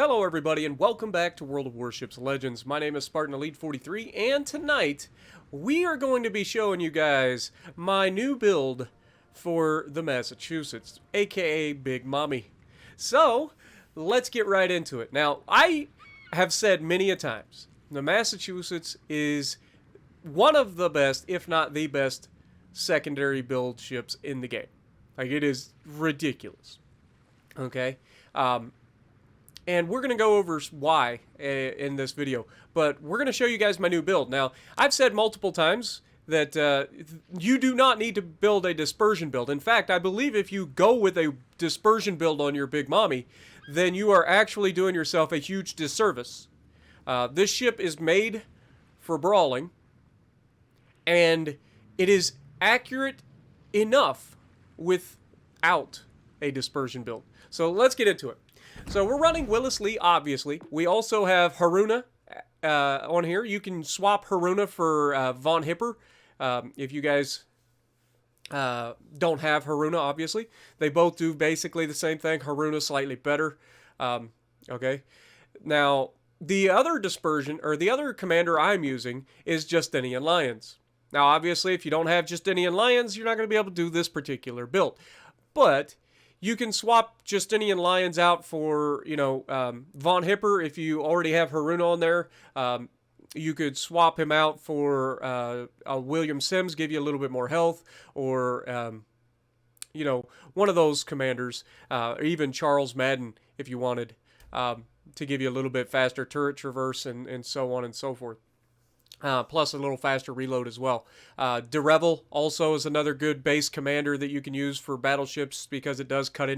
Hello everybody and welcome back to World of Warships Legends. My name is Spartan Elite 43 and tonight we are going to be showing you guys my new build for the Massachusetts, aka Big Mommy. So, let's get right into it. Now, I have said many a times, the Massachusetts is one of the best, if not the best, secondary build ships in the game. Like, it is ridiculous. Okay? And we're going to go over why in this video. But we're going to show you guys my new build. Now, I've said multiple times that you do not need to build a dispersion build. In fact, I believe if you go with a dispersion build on your Big Mommy, then you are actually doing yourself a huge disservice. This ship is made for brawling, and it is accurate enough without a dispersion build. So let's get into it. So we're running Willis Lee, obviously. We also have Haruna on here. You can swap Haruna for Von Hipper if you guys don't have Haruna, obviously. They both do basically the same thing. Haruna slightly better. Okay. Now, the other dispersion, or the other commander I'm using is Justinian Lions. Now, obviously, if you don't have Justinian Lions, you're not going to be able to do this particular build. But you can swap Justinian Lions out for, Von Hipper if you already have Haruna on there. You could swap him out for a William Sims, give you a little bit more health, or, one of those commanders, or even Charles Madden if you wanted, to give you a little bit faster turret traverse and so on and so forth. Plus a little faster reload as well. DeRevel also is another good base commander that you can use for battleships because it does cut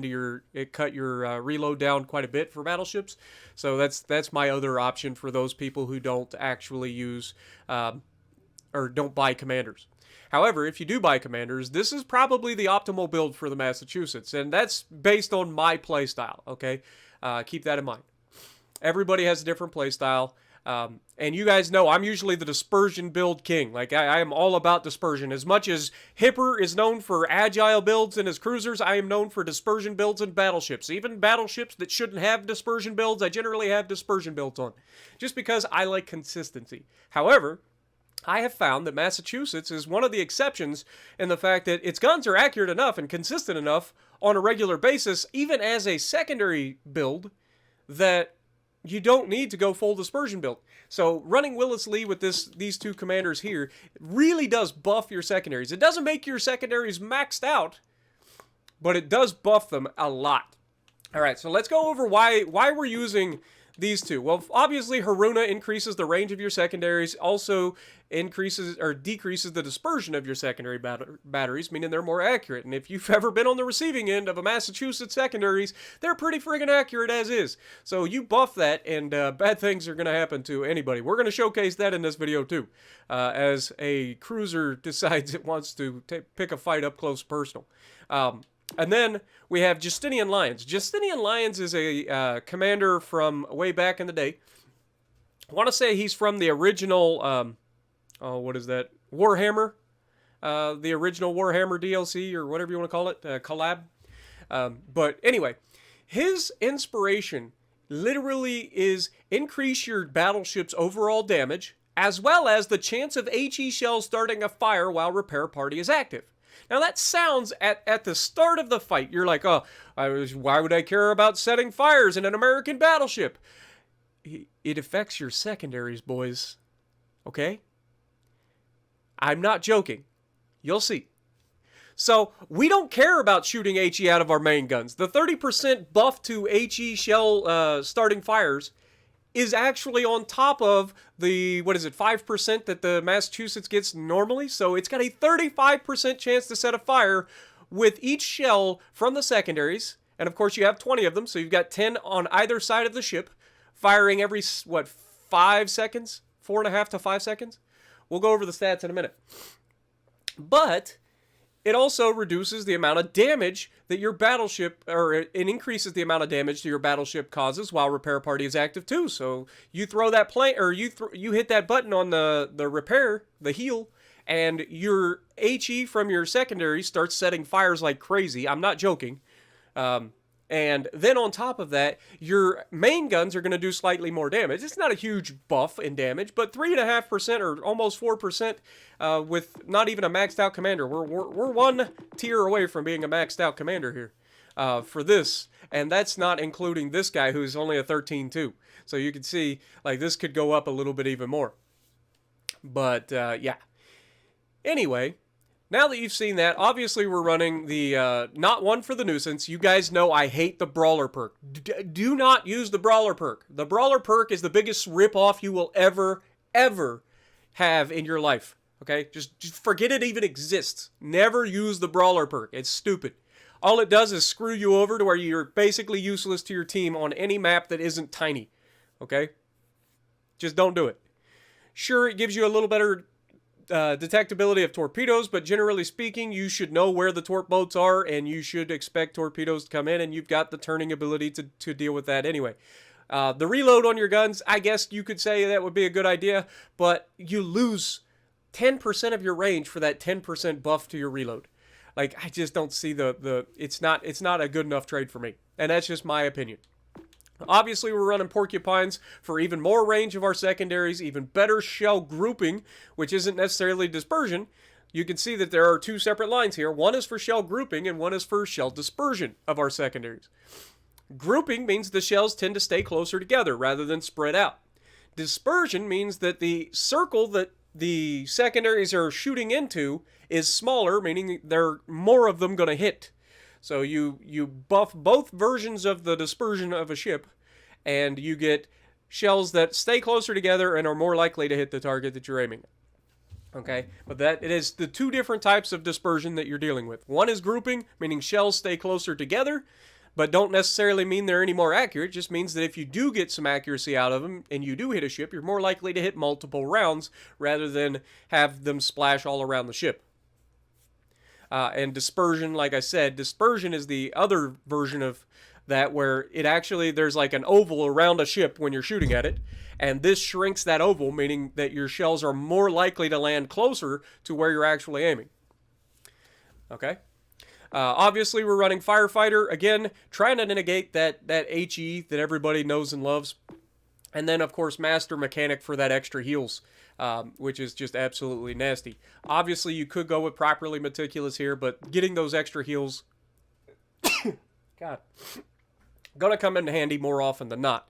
your reload down quite a bit for battleships. So that's my other option for those people who don't actually use or don't buy commanders. However, if you do buy commanders, this is probably the optimal build for the Massachusetts, and that's based on my playstyle. Okay, keep that in mind. Everybody has a different playstyle. And you guys know I'm usually the dispersion build king. Like, I am all about dispersion. As much as Hipper is known for agile builds in his cruisers, I am known for dispersion builds in battleships. Even battleships that shouldn't have dispersion builds, I generally have dispersion builds on. Just because I like consistency. However, I have found that Massachusetts is one of the exceptions in the fact that its guns are accurate enough and consistent enough on a regular basis, even as a secondary build, that you don't need to go full dispersion build. So running Willis Lee with these two commanders here really does buff your secondaries. It doesn't make your secondaries maxed out, but it does buff them a lot. All right, so let's go over why we're using these two. Well, obviously Haruna increases the range of your secondaries, also increases or decreases the dispersion of your secondary batteries, meaning they're more accurate. And if you've ever been on the receiving end of a Massachusetts secondaries, they're pretty friggin' accurate as is. So you buff that, and bad things are going to happen to anybody. We're going to showcase that in this video too, as a cruiser decides it wants to pick a fight up close personal. And then we have Justinian Lions. Justinian Lions is a commander from way back in the day. I want to say he's from the original, what is that? Warhammer. The original Warhammer DLC, or whatever you want to call it, collab. But anyway, his inspiration literally is increase your battleship's overall damage, as well as the chance of HE shells starting a fire while repair party is active. Now that sounds, at the start of the fight, you're like, oh, why would I care about setting fires in an American battleship? It affects your secondaries, boys. Okay? I'm not joking. You'll see. So, we don't care about shooting HE out of our main guns. The 30% buff to HE shell starting fires is actually on top of the, 5% that the Massachusetts gets normally. So it's got a 35% chance to set a fire with each shell from the secondaries. And of course you have 20 of them, so you've got 10 on either side of the ship, firing every, 5 seconds? 4.5 to 5 seconds? We'll go over the stats in a minute. But it also reduces the amount of damage that your battleship, or it increases the amount of damage that your battleship causes while repair party is active too. So you throw that plane, or you hit that button on the repair, the heal, and your HE from your secondary starts setting fires like crazy. I'm not joking. And then on top of that, your main guns are going to do slightly more damage. It's not a huge buff in damage, but 3.5% or almost 4% with not even a maxed out commander. We're one tier away from being a maxed out commander here for this. And that's not including this guy who's only a 13-2. So you can see, like, this could go up a little bit even more. But, yeah. Anyway, now that you've seen that, obviously we're running the, not one for the nuisance. You guys know I hate the Brawler perk. Do not use the Brawler perk. The Brawler perk is the biggest ripoff you will ever have in your life. Okay? Just forget it even exists. Never use the Brawler perk. It's stupid. All it does is screw you over to where you're basically useless to your team on any map that isn't tiny. Okay? Just don't do it. Sure, it gives you a little better detectability of torpedoes, but generally speaking, you should know where the torp boats are, and you should expect torpedoes to come in, and you've got the turning ability to deal with that anyway. The reload on your guns, I guess you could say that would be a good idea, but you lose 10% of your range for that 10% buff to your reload. Like, I just don't see it's not a good enough trade for me. And that's just my opinion. Obviously, we're running porcupines for even more range of our secondaries, even better shell grouping, which isn't necessarily dispersion. You can see that there are two separate lines here. One is for shell grouping and one is for shell dispersion of our secondaries. Grouping means the shells tend to stay closer together rather than spread out. Dispersion means that the circle that the secondaries are shooting into is smaller, meaning there are more of them going to hit. So you buff both versions of the dispersion of a ship, and you get shells that stay closer together and are more likely to hit the target that you're aiming at. Okay? But it is the two different types of dispersion that you're dealing with. One is grouping, meaning shells stay closer together, but don't necessarily mean they're any more accurate. It just means that if you do get some accuracy out of them and you do hit a ship, you're more likely to hit multiple rounds rather than have them splash all around the ship. And dispersion, like I said, dispersion is the other version of that where it actually, there's like an oval around a ship when you're shooting at it, and this shrinks that oval, meaning that your shells are more likely to land closer to where you're actually aiming. Okay? Obviously, we're running Firefighter, again, trying to negate that HE that everybody knows and loves. And then, of course, Master Mechanic for that extra heals, which is just absolutely nasty. Obviously, you could go with Properly Meticulous here, but getting those extra heals, God, gonna come in handy more often than not.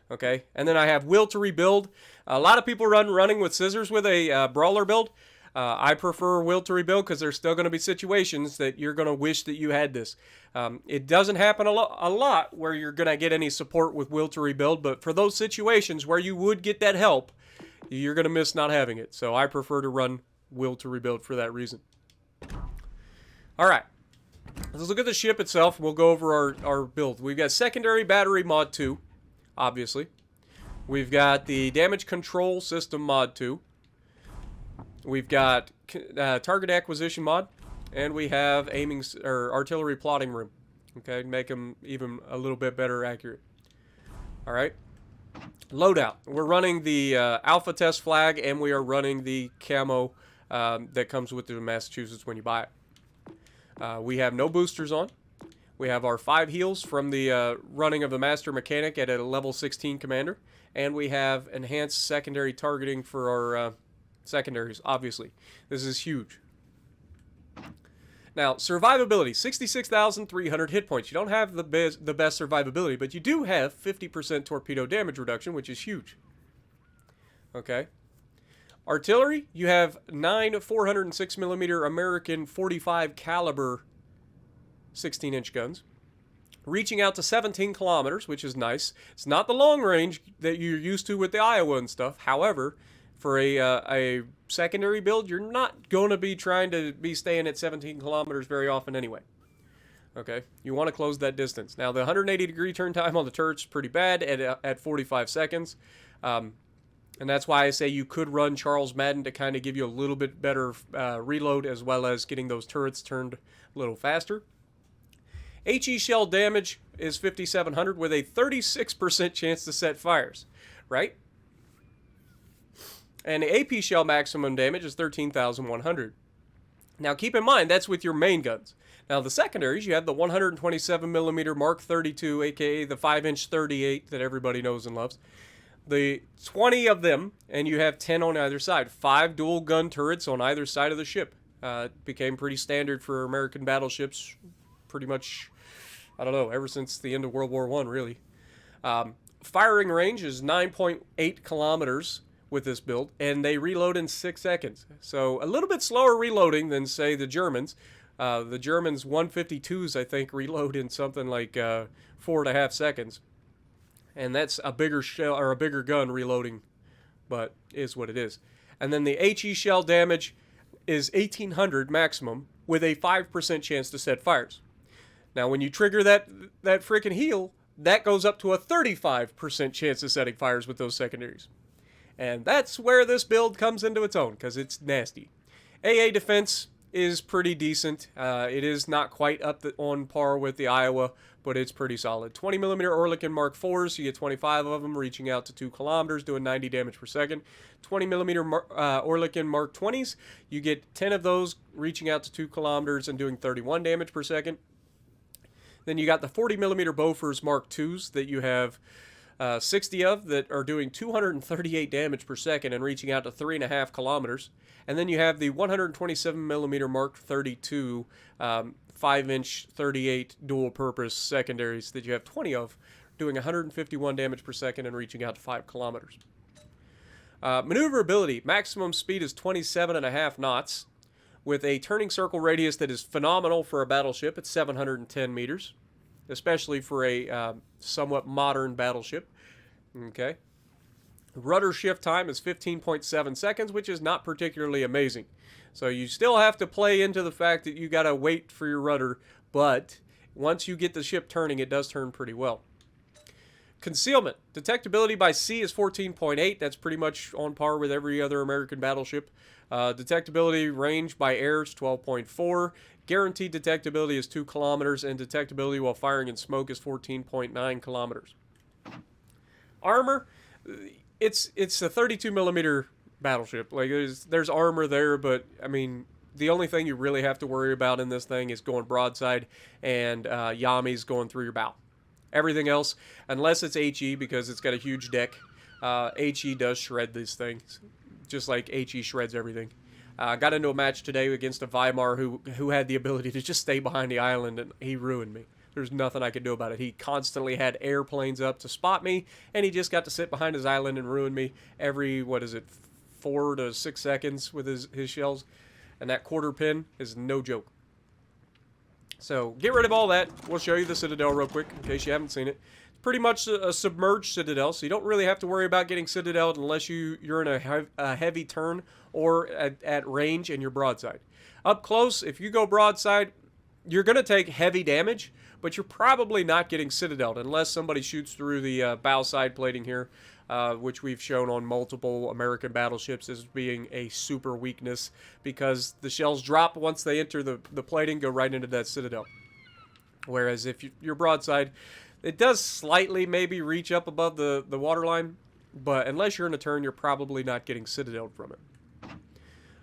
Okay, and then I have Will to Rebuild. A lot of people running with Scissors with a Brawler build. I prefer Will to Rebuild because there's still going to be situations that you're going to wish that you had this. It doesn't happen a lot where you're going to get any support with Will to Rebuild, but for those situations where you would get that help, you're going to miss not having it. So I prefer to run Will to Rebuild for that reason. All right. Let's look at the ship itself. We'll go over our build. We've got Secondary Battery Mod 2, obviously. We've got the Damage Control System Mod 2. We've got Target Acquisition Mod, and we have Artillery Plotting Room. Okay, make them even a little bit better accurate. All right. Loadout. We're running the Alpha Test Flag, and we are running the camo that comes with the Massachusetts when you buy it. We have no boosters on. We have our 5 heals from the running of the Master Mechanic at a level 16 commander, and we have enhanced secondary targeting for our secondaries, obviously. This is huge. Now, survivability, 66,300 hit points. You don't have the best survivability, but you do have 50% torpedo damage reduction, which is huge. Okay. Artillery, you have 9 406mm American 45 caliber 16-inch guns, reaching out to 17 kilometers, which is nice. It's not the long range that you're used to with the Iowa and stuff. However, for a secondary build, you're not going to be trying to be staying at 17 kilometers very often anyway. Okay, you want to close that distance. Now, the 180-degree turn time on the turret's pretty bad at 45 seconds. And that's why I say you could run Charles Madden to kind of give you a little bit better reload, as well as getting those turrets turned a little faster. HE shell damage is 5,700 with a 36% chance to set fires, right? And the AP shell maximum damage is 13,100. Now keep in mind, that's with your main guns. Now, the secondaries, you have the 127mm Mark 32, aka the 5-inch 38 that everybody knows and loves. The 20 of them, and you have 10 on either side. 5 dual gun turrets on either side of the ship. It became pretty standard for American battleships pretty much, I don't know, ever since the end of World War I, really. Firing range is 9.8 kilometers with this build, and they reload in 6 seconds. So a little bit slower reloading than, say, the Germans. The Germans 152s, I think, reload in something like 4.5 seconds. And that's a bigger shell or a bigger gun reloading, but is what it is. And then the HE shell damage is 1800 maximum with a 5% chance to set fires. Now, when you trigger that freaking heal, that goes up to a 35% chance of setting fires with those secondaries. And that's where this build comes into its own, because it's nasty. AA defense is pretty decent. It is not quite on par with the Iowa, but it's pretty solid. 20mm Oerlikon Mark IVs, you get 25 of them, reaching out to 2 kilometers, doing 90 damage per second. 20mm Oerlikon Mark 20s, you get 10 of those, reaching out to 2 kilometers and doing 31 damage per second. Then you got the 40mm Bofors Mark IIs that you have 60 of that are doing 238 damage per second and reaching out to 3.5 kilometers. And then you have the 127mm Mark 32 5-inch 38 dual-purpose secondaries that you have 20 of, doing 151 damage per second and reaching out to 5 kilometers. Maneuverability, maximum speed is 27.5 knots, with a turning circle radius that is phenomenal for a battleship. It's 710 meters, especially for a somewhat modern battleship. Okay. Rudder shift time is 15.7 seconds, which is not particularly amazing. So you still have to play into the fact that you got to wait for your rudder, but once you get the ship turning, it does turn pretty well. Concealment. Detectability by sea is 14.8. That's pretty much on par with every other American battleship. Detectability range by air is 12.4. Guaranteed detectability is 2 kilometers, and detectability while firing in smoke is 14.9 kilometers. Armor. It's a 32mm battleship. Like there's armor there, but I mean the only thing you really have to worry about in this thing is going broadside and Yamis going through your bow. Everything else, unless it's HE because it's got a huge deck, HE does shred these things, just like HE shreds everything. Got into a match today against a Weimar who had the ability to just stay behind the island, and he ruined me. There's nothing I could do about it. He constantly had airplanes up to spot me, and he just got to sit behind his island and ruin me every, 4 to 6 seconds with his shells. And that quarter pin is no joke. So get rid of all that. We'll show you the Citadel real quick in case you haven't seen it. It's pretty much a submerged Citadel, so you don't really have to worry about getting Citadeled unless you're in a heavy turn or at range and you're broadside. Up close, if you go broadside, you're going to take heavy damage, but you're probably not getting Citadeled unless somebody shoots through the bow side plating here, which we've shown on multiple American battleships as being a super weakness because the shells drop once they enter the plating, go right into that Citadel. Whereas if you're broadside, it does slightly maybe reach up above the waterline, but unless you're in a turn, you're probably not getting Citadeled from it.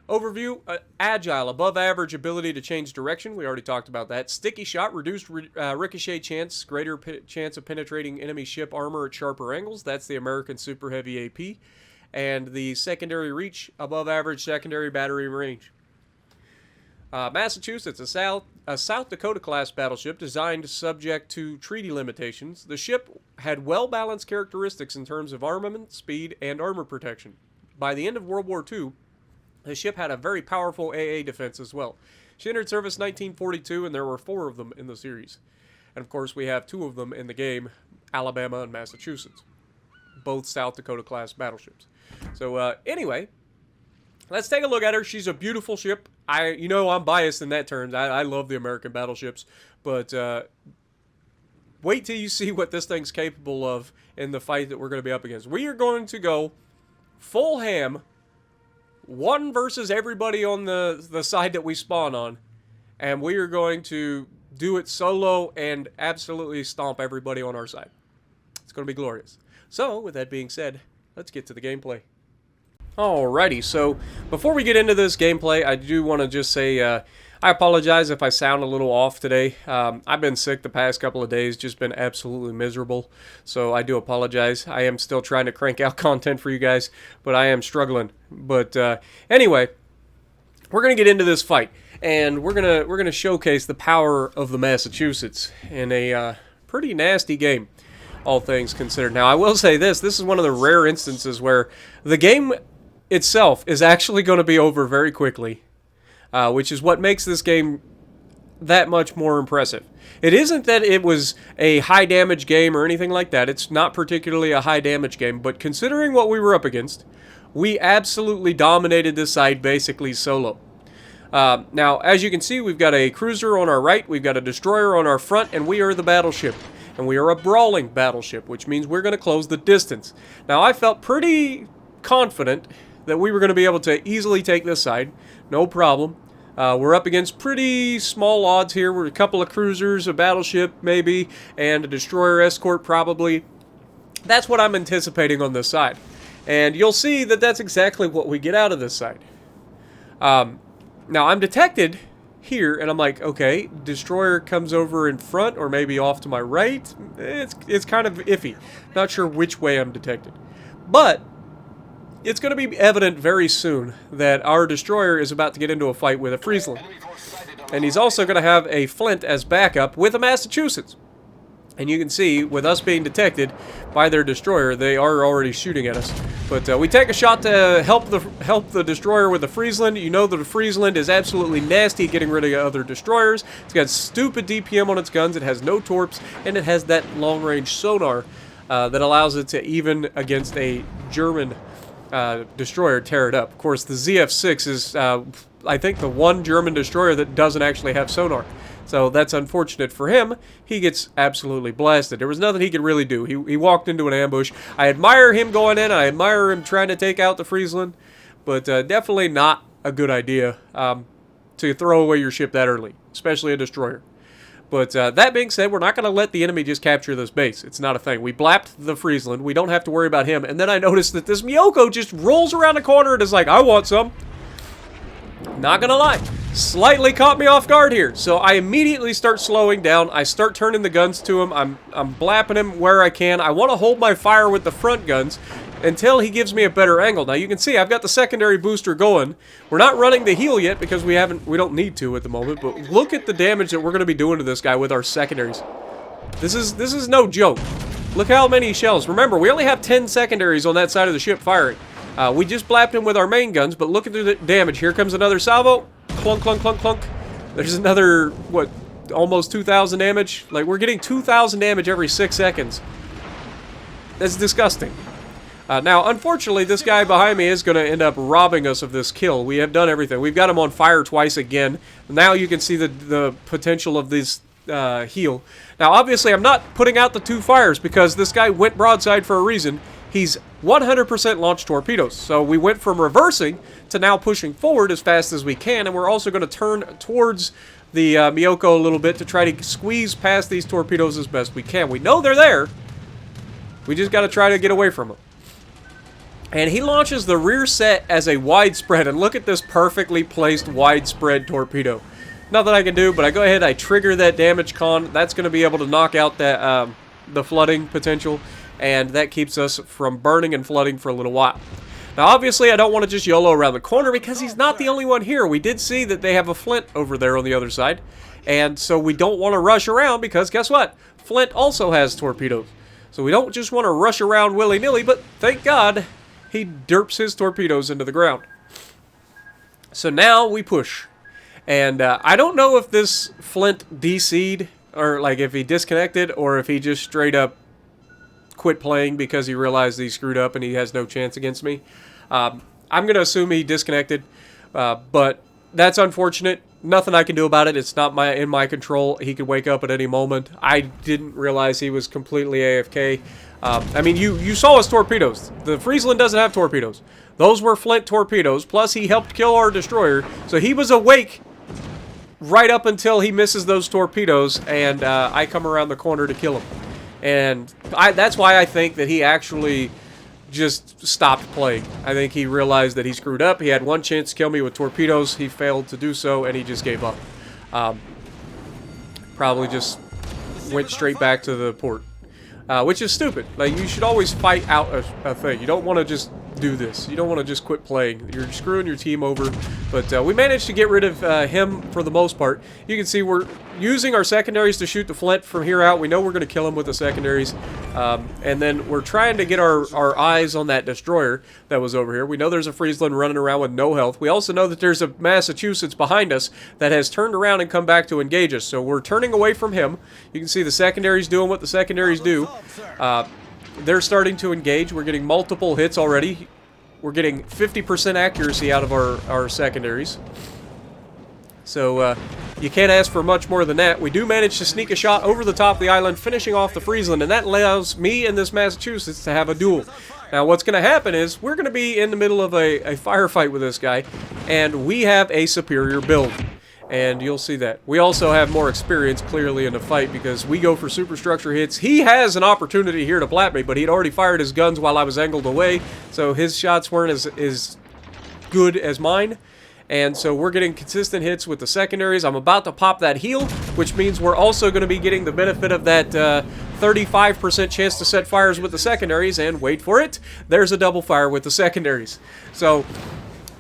Overview, agile, above average ability to change direction. We already talked about that. Sticky shot, reduced ricochet chance, greater chance of penetrating enemy ship armor at sharper angles. That's the American Super Heavy AP. And the secondary reach, above average secondary battery range. Massachusetts, a South Dakota class battleship designed subject to treaty limitations. The ship had well-balanced characteristics in terms of armament, speed, and armor protection. By the end of World War II, the ship had a very powerful AA defense as well. She entered service 1942, and there were 4 of them in the series. And of course, we have 2 of them in the game, Alabama and Massachusetts. Both South Dakota class battleships. So anyway, let's take a look at her. She's a beautiful ship. I'm biased in that terms. I love the American battleships, but wait till you see what this thing's capable of in the fight that we're going to be up against. We are going to go full ham, 1 versus everybody on the side that we spawn on, and we are going to do it solo and absolutely stomp everybody on our side. It's going to be glorious. So, with that being said, let's get to the gameplay. Alrighty, so before we get into this gameplay, I do want to just say I apologize if I sound a little off today. I've been sick the past couple of days, just been absolutely miserable. So I do apologize. I am still trying to crank out content for you guys, but I am struggling. But anyway, we're gonna get into this fight, and we're gonna showcase the power of the Massachusetts in a pretty nasty game, all things considered. Now, I will say this is one of the rare instances where the game itself is actually going to be over very quickly, which is what makes this game that much more impressive. It isn't that it was a high damage game or anything like that. It's not particularly a high damage game, but considering what we were up against, we absolutely dominated this side basically solo. Now, as you can see, we've got a cruiser on our right, we've got a destroyer on our front, and we are the battleship. And we are a brawling battleship, which means we're going to close the distance. Now, I felt pretty confident that we were going to be able to easily take this side. No problem. We're up against pretty small odds here. We're a couple of cruisers, a battleship maybe, and a destroyer escort probably. That's what I'm anticipating on this side. And you'll see that that's exactly what we get out of this side. Now, I'm detected here, and I'm like, okay, destroyer comes over in front or maybe off to my right. It's kind of iffy. Not sure which way I'm detected. But it's going to be evident very soon that our destroyer is about to get into a fight with a Friesland. And he's also going to have a Flint as backup with a Massachusetts. And you can see, with us being detected by their destroyer, they are already shooting at us. But we take a shot to help the destroyer with the Friesland. You know that the Friesland is absolutely nasty at getting rid of other destroyers. It's got stupid DPM on its guns. It has no torps, and it has that long-range sonar that allows it to, even against a German destroyer, tear it up. Of course, the ZF-6 is, I think, the one German destroyer that doesn't actually have sonar. So that's unfortunate for him. He gets absolutely blasted. There was nothing he could really do. He walked into an ambush. I admire him going in. I admire him trying to take out the Friesland. But definitely not a good idea to throw away your ship that early, especially a destroyer. But that being said, we're not going to let the enemy just capture this base. It's not a thing. We blapped the Friesland. We don't have to worry about him. And then I noticed that this Miyoko just rolls around the corner and is like, I want some. Not going to lie. Slightly caught me off guard here. So I immediately start slowing down. I start turning the guns to him. I'm blapping him where I can. I want to hold my fire with the front guns until he gives me a better angle. Now you can see I've got the secondary booster going. We're not running the heal yet because we don't need to at the moment, but look at the damage that we're going to be doing to this guy with our secondaries. This is no joke. Look how many shells. Remember, we only have 10 secondaries on that side of the ship firing. We just blapped him with our main guns, but look at the damage. Here comes another salvo. Clunk, clunk, clunk, clunk. There's another, what, almost 2,000 damage? Like, we're getting 2,000 damage every 6 seconds. That's disgusting. Now, unfortunately, this guy behind me is going to end up robbing us of this kill. We have done everything. We've got him on fire twice again. Now you can see the potential of this heal. Now, obviously, I'm not putting out the 2 fires because this guy went broadside for a reason. He's 100% launch torpedoes. So we went from reversing to now pushing forward as fast as we can, and we're also going to turn towards the Miyoko a little bit to try to squeeze past these torpedoes as best we can. We know they're there. We just got to try to get away from them. And he launches the rear set as a widespread, and look at this perfectly placed widespread torpedo. Nothing I can do, but I go ahead, I trigger that damage con. That's going to be able to knock out that the flooding potential, and that keeps us from burning and flooding for a little while. Now, obviously, I don't want to just YOLO around the corner because he's not the only one here. We did see that they have a Flint over there on the other side, and so we don't want to rush around because guess what? Flint also has torpedoes. So we don't just want to rush around willy-nilly, but thank God he derps his torpedoes into the ground. So now we push. And I don't know if this Flint DC'd, or like if he disconnected, or if he just straight up quit playing because he realized he screwed up and he has no chance against me. I'm going to assume he disconnected, but that's unfortunate. Nothing I can do about it. It's not in my control. He could wake up at any moment. I didn't realize he was completely AFK. I mean, you saw his torpedoes. The Friesland doesn't have torpedoes. Those were Flint torpedoes, plus he helped kill our destroyer, so he was awake right up until he misses those torpedoes, and I come around the corner to kill him. And that's why I think that he actually just stopped playing. I think he realized that he screwed up. He had one chance to kill me with torpedoes. He failed to do so, and he just gave up. Probably just went straight back to the port, which is stupid. Like, you should always fight out a thing. You don't want to just do this. You don't want to just quit playing. You're screwing your team over. But we managed to get rid of him for the most part. You can see we're using our secondaries to shoot the Flint from here out. We know we're going to kill him with the secondaries. And then we're trying to get our eyes on that destroyer that was over here. We know there's a Friesland running around with no health. We also know that there's a Massachusetts behind us that has turned around and come back to engage us. So we're turning away from him. You can see the secondaries doing what the secondaries do. They're starting to engage. We're getting multiple hits already. We're getting 50% accuracy out of our secondaries. So you can't ask for much more than that. We do manage to sneak a shot over the top of the island, finishing off the Friesland, and that allows me and this Massachusetts to have a duel. Now what's going to happen is we're going to be in the middle of a firefight with this guy, and we have a superior build. And you'll see that. We also have more experience, clearly, in the fight because we go for superstructure hits. He has an opportunity here to plat me, but he'd already fired his guns while I was angled away, so his shots weren't as good as mine. And so we're getting consistent hits with the secondaries. I'm about to pop that heal, which means we're also going to be getting the benefit of that 35% chance to set fires with the secondaries, and wait for it, there's a double fire with the secondaries. So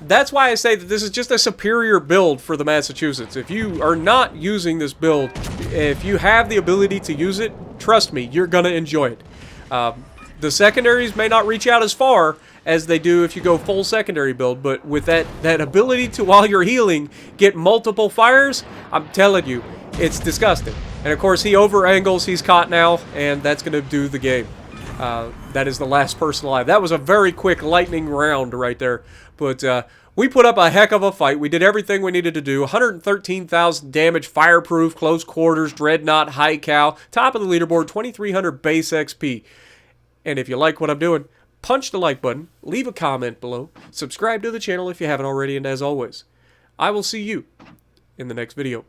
that's why I say that this is just a superior build for the Massachusetts. If you are not using this build, if you have the ability to use it, trust me, you're going to enjoy it. The secondaries may not reach out as far as they do if you go full secondary build, but with that ability to, while you're healing, get multiple fires, I'm telling you, it's disgusting. And of course, he over angles, he's caught now, and that's going to do the game. That is the last person alive. That was a very quick lightning round right there. But we put up a heck of a fight. We did everything we needed to do. 113,000 damage, fireproof, close quarters, dreadnought, high cow, top of the leaderboard, 2,300 base XP. And if you like what I'm doing, punch the like button, leave a comment below, subscribe to the channel if you haven't already, and as always, I will see you in the next video.